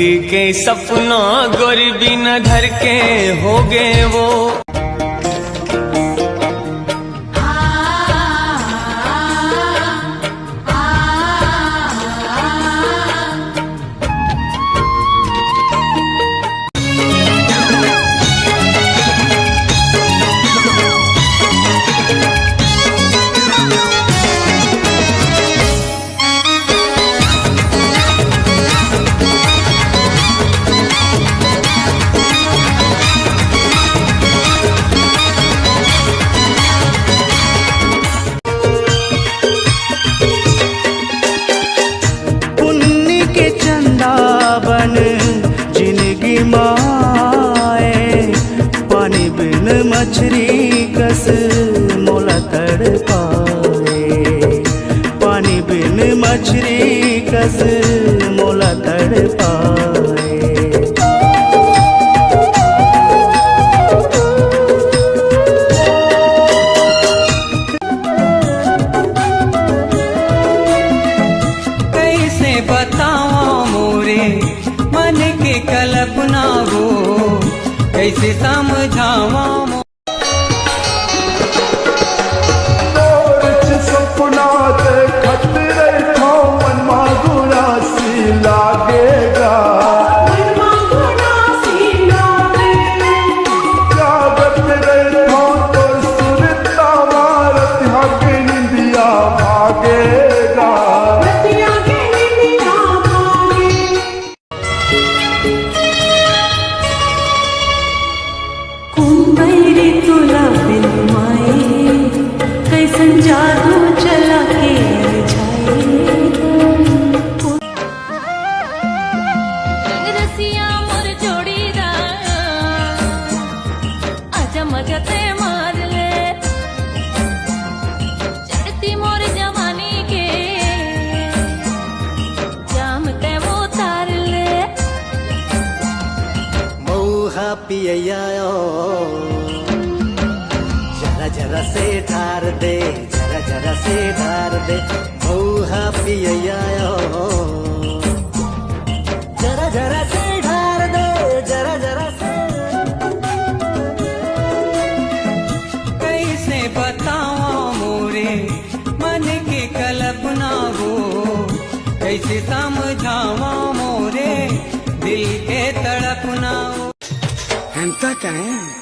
सखी के सपना गोरी बिना धर के हो गए वो। जिंदगी माए पानी बिन मछली कस मोला तड़ पाए, पानी बिन मछली कस मोला तड़ पाए। कैसे बताओ मोरे मन के कल्पना वो, कैसे समझावा सपना देखत रहो मनमा गुनासी लागेगा, जागत रहो तो सुरता मारत हक निंदिया भागेगा। कुंभैरी तुला बिन माए कैसन जादू चला के जाए। रसिया मोर जोड़ीदार आजा मगते मार ले, चढ़ती मोर जवानी के जाम ते वो तार ले। मऊहा पिया जरा जरा से ठार दे, जरा जरा से ठार दे। मऊहा पिया जरा जरा से ठार दे, जरा जरा से। कैसे बताओ मोरे मन के कल्पना वो, कैसे समझावा मोरे दिल के तड़पना वो। हम तो कहें